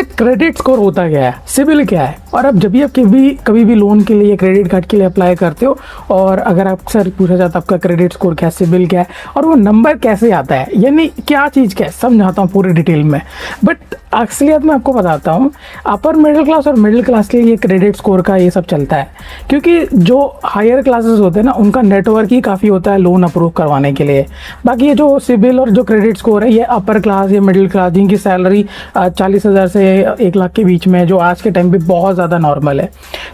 Credit score होता क्या है, सिविल क्या है, और अब जब भी आप कभी भी लोन के लिए क्रेडिट कार्ड के लिए अप्लाई करते हो और अगर आपसे पूछा जाता है आपका क्रेडिट स्कोर क्या है, सिविल क्या है और वो नंबर कैसे आता है, यानी क्या चीज़ क्या है, समझाता हूँ पूरी डिटेल में। बट असलियत में आपको बताता हूँ, अपर मिडिल क्लास और मिडिल क्लास के लिए क्रेडिट स्कोर का ये सब चलता है, क्योंकि जो हायर क्लासेस होते हैं ना उनका नेटवर्क ही काफ़ी होता है लोन अप्रूव करवाने के लिए। बाकी ये जो सिविल और जो क्रेडिट स्कोर है ये अपर क्लास या मिडिल क्लास जिनकी सैलरी 40,000 से 1 लाख के बीच में है, जो आज के टाइम पे बहुत ज़्यादा नॉर्मल है,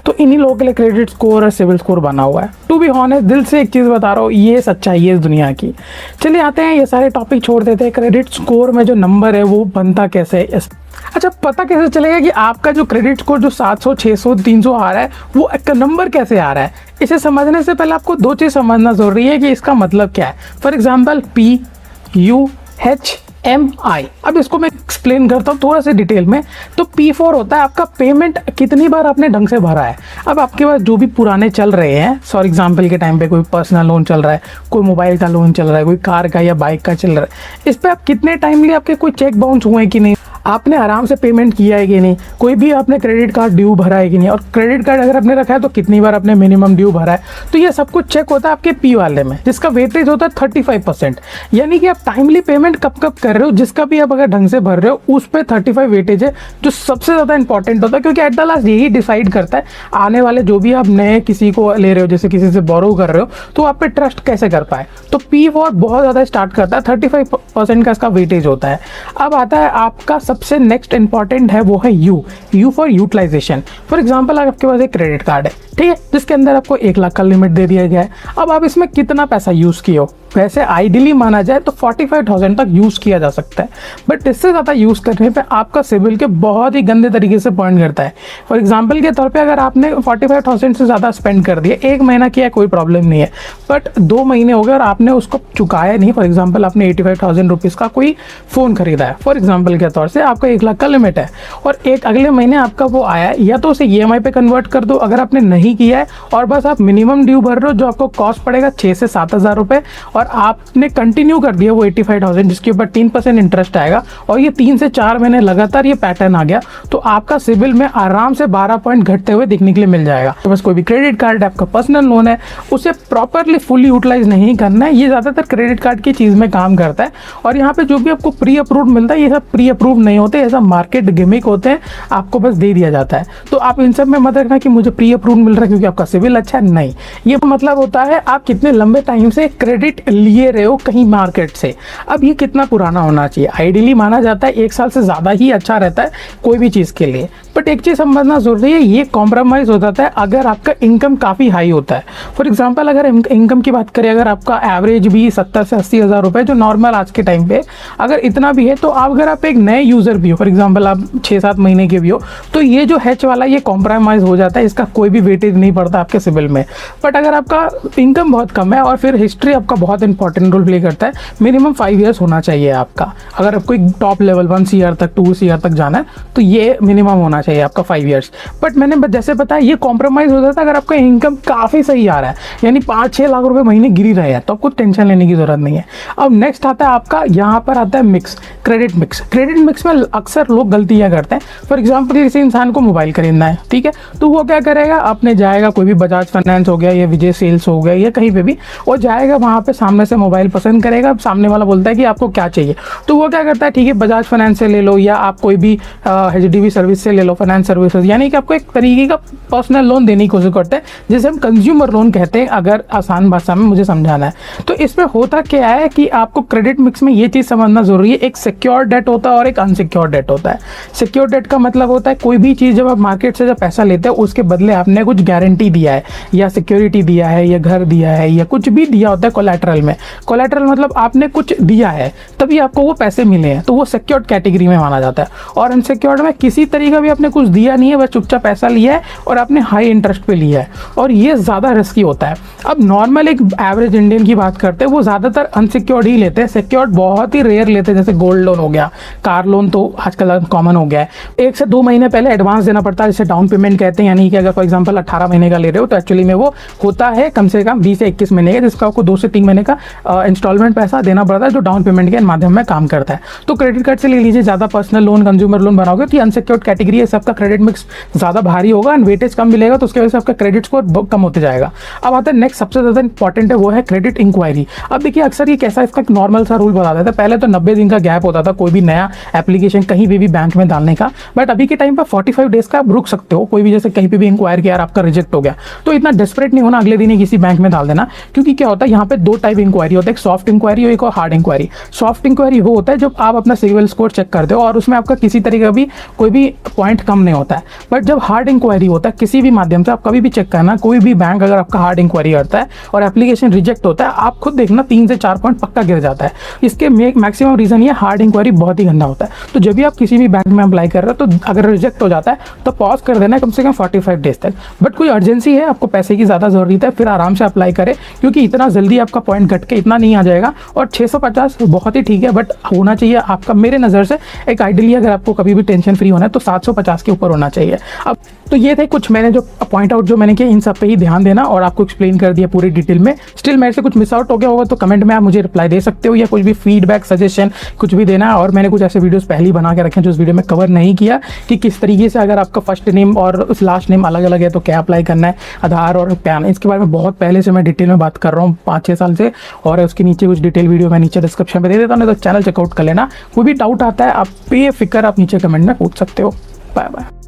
तो इन्हीं लोगों के लिए क्रेडिट स्कोर और सिविल स्कोर बना हुआ है। टू बी ऑनेस्ट, दिल से एक चीज़ बता रहा हूँ, ये सच्चाई है इस दुनिया की। चलिए आते हैं, ये सारे टॉपिक छोड़ देते हैं। क्रेडिट स्कोर में जो नंबर है वो बनता कैसे है। अच्छा, पता कैसे चलेगा कि आपका जो क्रेडिट स्कोर जो 700, 600, 300 आ रहा है वो एक नंबर कैसे आ रहा है। इसे समझने से पहले आपको 2 चीज़ समझना ज़रूरी है कि इसका मतलब क्या है। फॉर एग्जाम्पल PUHMI, अब इसको मैं एक्सप्लेन करता हूँ थोड़ा सा डिटेल में। तो P4 होता है आपका पेमेंट कितनी बार आपने ढंग से भरा है। अब आपके पास जो भी पुराने चल रहे हैं, फॉर एग्जाम्पल के टाइम पे कोई पर्सनल लोन चल रहा है, कोई मोबाइल का लोन चल रहा है, कोई कार का या बाइक का चल रहा है, इस पर आप कितने टाइमली आपके कोई चेक बाउंस हुए कि नहीं, आपने आराम से पेमेंट किया है कि नहीं, कोई भी आपने क्रेडिट कार्ड ड्यू भरा है कि नहीं, और क्रेडिट कार्ड अगर आपने रखा है तो कितनी बार आपने मिनिमम ड्यू भरा है। तो ये सब कुछ चेक होता है आपके P वाले में, जिसका वेटेज होता है 35%। यानी कि आप टाइमली पेमेंट कब कब कर रहे हो, जिसका भी आप अगर ढंग से भर रहे हो उस पर 35 वेटेज है, जो सबसे ज़्यादा इंपॉर्टेंट होता है, क्योंकि एट द लास्ट यही डिसाइड करता है आने वाले जो भी आप नए किसी को ले रहे हो, जैसे किसी से बोरो कर रहे हो, तो आप पे ट्रस्ट कैसे कर पाए। तो P4 बहुत ज़्यादा स्टार्ट करता है, 35% का इसका वेटेज होता है। अब आता है आपका सबसे नेक्स्ट इंपॉर्टेंट है, वो है U for utilization. For example आपके पास एक क्रेडिट कार्ड है, ठीक है, जिसके अंदर आपको 1 लाख का लिमिट दे दिया गया है। अब आप इसमें कितना पैसा यूज़ किए हो, वैसे आइडियली माना जाए तो 45,000 तक यूज़ किया जा सकता है, बट इससे ज़्यादा यूज़ करने पे आपका सिविल के बहुत ही गंदे तरीके से पॉइंट करता है। फॉर एग्जांपल के तौर पे अगर आपने 45,000 से ज़्यादा स्पेंड कर दिया, 1 महीना किया कोई प्रॉब्लम नहीं है, बट 2 महीने हो गए और आपने उसको चुकाया नहीं। फॉर एग्जाम्पल आपने 85,000 रुपीज़ का कोई फ़ोन खरीदा है, फॉर एग्जाम्पल के तौर से आपका 1 लाख का लिमिट है, और एक अगले महीने आपका वो आया है, या तो उसे EMI पे कन्वर्ट कर दो अगर आपने नहीं किया है, और बस आप मिनिमम ड्यू भर रहे हो, जो आपको कॉस्ट पड़ेगा 6 से 7,000 रुपये, और आपने कंटिन्यू कर दिया वो 85,000, जिसके ऊपर 3% इंटरेस्ट आएगा, और ये 3 से 4 महीने लगातार ये पैटर्न आ गया, तो आपका सिविल में आराम से 12 पॉइंट घटते हुए दिखने के लिए मिल जाएगा। तो बस कोई भी क्रेडिट कार्ड है, आपका पर्सनल लोन है, उसे प्रॉपरली फुली यूटिलाइज नहीं करना है। ये ज़्यादातर क्रेडिट कार्ड की चीज़ में काम करता है, और यहाँ पे जो भी आपको प्री अप्रूव्ड मिलता है, ये सब प्री अप्रूव नहीं होते, ये सब मार्केट गिमिक होते हैं, आपको बस दे दिया जाता है। तो आप इन सब में मत रखना कि मुझे प्री अप्रूव मिल रहा है क्योंकि आपका सिविल अच्छा है, नहीं। ये मतलब होता है आप कितने लंबे टाइम से क्रेडिट लिए रहे हो कहीं मार्केट से। अब ये कितना पुराना होना चाहिए, आइडियली माना जाता है 1 साल से ज़्यादा ही अच्छा रहता है कोई भी चीज़ के लिए। बट एक चीज़ समझना ज़रूरी है, ये कॉम्प्रोमाइज़ हो जाता है अगर आपका इनकम काफ़ी हाई होता है। फॉर एग्जांपल अगर इनकम की बात करें, अगर आपका एवरेज भी 70 से 80 हज़ार रुपये, जो नॉर्मल आज के टाइम पे अगर इतना भी है, तो अगर आप एक नए यूज़र भी हो, फॉर एग्जांपल आप 6-7 महीने के भी हो, तो ये जो H वाला ये कॉम्प्रोमाइज़ हो जाता है, इसका कोई भी वेटेज नहीं पड़ता आपके सिविल में। बट अगर आपका इनकम बहुत कम है और फिर हिस्ट्री आपका बहुत इंपॉर्टेंट रोल प्ले करता है, मिनिमम 5 ईयर्स होना चाहिए आपका। अगर आपको एक टॉप लेवल 1 CR तक 2 CR तक जाना है तो ये मिनिमम होना चाहिए आपका 5 ईयर्स। बट मैंने जैसे बताया ये कॉम्प्रोमाइज़ हो जाता है अगर आपका इनकम काफ़ी सही आ रहा है, यानी 5-6 लाख रुपए महीने गिर ही रहे हैं, तो आपको टेंशन लेने की ज़रूरत नहीं है। अब नेक्स्ट आता है आपका, यहाँ पर आता है mix, credit mix. Credit mix में अक्सर लोग गलतियाँ करते हैं। फॉर एग्जाम्पल किसी इंसान को मोबाइल खरीदना है, ठीक है, तो वो क्या करेगा, अपने जाएगा, कोई भी बजाज फाइनेंस हो गया या विजय सेल्स हो गया या कहीं पे भी, वो जाएगा वहाँ पे सामने से मोबाइल पसंद करेगा, सामने वाला बोलता है कि आपको क्या चाहिए, तो वो क्या करता है, ठीक है बजाज फाइनेंस से ले लो या आप कोई भी HDB सर्विस से ले लो, फाइनेंस सर्विसेज, यानी कि आपको एक तरीके का पर्सनल लोन देने की कोशिश करते हैं, जिसे हम कंज्यूमर लोन कहते हैं अगर आसान भाषा में मुझे समझाना है। तो इसमें होता क्या है कि आपको क्रेडिट मिक्स में ये चीज़ समझना जरूरी है, एक सिक्योर डेट होता है और एक अनसिक्योर डेट होता है। सिक्योर डेट का मतलब होता है कोई भी चीज़ जब आप मार्केट से जब पैसा लेते हैं उसके बदले आपने कुछ गारंटी दिया है या सिक्योरिटी दिया है या घर दिया है या कुछ भी दिया होता है कोलैटरल में। कोलैटरल मतलब आपने कुछ दिया है तभी आपको वो पैसे मिले हैं, तो वो सिक्योर्ड कैटेगरी में माना जाता है। और अनसिक्योर्ड में किसी तरीका भी आपने कुछ दिया नहीं है, बस चुपचाप पैसा लिया है और आपने हाई इंटरेस्ट पे लिया है, और ये ज़्यादा रिस्की होता है। अब नॉर्मल एक एवरेज इंडियन की बात करते हैं, वो ज़्यादातर अनसिक्योर्ड ही लेते हैं, सिक्योर्ड बहुत ही रेयर लेते हैं। जैसे गोल्ड लोन हो गया, कार लोन तो आजकल कॉमन हो गया है। 1 से 2 महीने पहले एडवांस देना पड़ता है, जिसे डाउन पेमेंट कहते हैं। यानी कि अगर फॉर एग्जांपल 18 महीने का ले रहे हो तो एक्चुअली में वो होता है कम से कम 20 से 21 महीने का, जिसका आपको 2 से 3 महीने का इंस्टॉलमेंट पैसा देना पड़ता है जो डाउन पेमेंट के माध्यम में काम करता है। तो क्रेडिट कार्ड से ले लीजिए, ज़्यादा पर्सनल लोन, कंज्यूमर लोन बनाओगे तो अनसिक्योर्ड कैटेगरी है, सबका क्रेडिट मिक्स ज़्यादा भारी होगा एंड वेटेज कम मिलेगा, तो उसकी वजह से आपका क्रेडिट स्कोर कम होते जाएगा। अब आता है नेक्स्ट सबसे ज़्यादा इंपॉर्टेंट है, वो है क्रेडिट इंक्वायरी। अब देखिए अक्सर ये कैसा, इसका नॉर्मल सा रूल बता देता है। पहले तो 90 दिन का गैप होता था कोई भी नया एप्लीकेशन कहीं भी बैंक में डालने का, बट अभी के टाइम पर 45 डेज का आप रुक सकते हो। कोई भी जैसे कहीं पे भी इंक्वायर किया और आपका रिजेक्ट हो गया तो इतना डेस्परेट नहीं होना, अगले दिन ही किसी बैंक में डाल देना। क्योंकि क्या होता है यहाँ पे दो टाइप इंक्वायरी होता है, एक सॉफ्ट इंक्वायरी और एक और हार्ड इंक्वायरी। सॉफ्ट इंक्वायरी वो होता है जब आप अपना सिविल स्कोर चेक करते हो और उसमें आपका किसी तरीके का भी कोई भी पॉइंट कम नहीं होता है। बट जब हार्ड इंक्वायरी होता है, किसी भी माध्यम से आप कभी भी चेक करना, कोई भी बैंक अगर आपका हार्ड इंक्वायरी करता है और एप्लीकेशन रिजेक्ट होता है, आप खुद देखना 3 से 4 पॉइंट पक्का गिर जाता है। इसके मैक्सिमम रीजन ये हार्ड इंक्वायरी बहुत ही गंदा होता है। तो जब भी आप किसी भी बैंक में अप्लाई कर रहे हो तो अगर रिजेक्ट हो जाता है तो पॉज कर देना है कम से कम 45 डेज तक। बट कोई अर्जेंसी है, आपको पैसे की ज़्यादा ज़रूरत है, फिर आराम से अप्लाई करें, क्योंकि इतना जल्दी आपका पॉइंट घट के इतना नहीं आ जाएगा। और 650 बहुत ही ठीक है, बट होना चाहिए आपका, मेरे नज़र से एक आइडियली अगर आपको कभी भी टेंशन फ्री होना है तो 750 के ऊपर होना चाहिए। अब तो ये थे कुछ मैंने जो पॉइंट आउट जो मैंने किया, इन सब पे ही ध्यान देना और आपको एक्सप्लेन कर दिया पूरी डिटेल में। स्टिल मेरे से कुछ मिस आउट हो गया होगा तो कमेंट में आप मुझे रिप्लाई दे सकते हो, या कुछ भी फीडबैक, सजेशन कुछ भी देना है। और मैंने कुछ ऐसे वीडियोस पहले ही बना के रखे हैं जो इस वीडियो में कवर नहीं किया, कि किस तरीके से अगर आपका फर्स्ट नेम और उस लास्ट नेम अलग अलग है तो क्या अप्लाई करना है, आधार और पैन, इसके बारे में बहुत पहले से मैं डिटेल में बात कर रहा हूँ 5-6 साल से। और उसके नीचे कुछ डिटेल वीडियो मैं नीचे डिस्क्रिप्शन में दे देता हूँ, तो चैनल चेकआउट कर लेना। कोई भी डाउट आता है आप बेफिक्र आप नीचे कमेंट में पूछ सकते हो। Bye bye.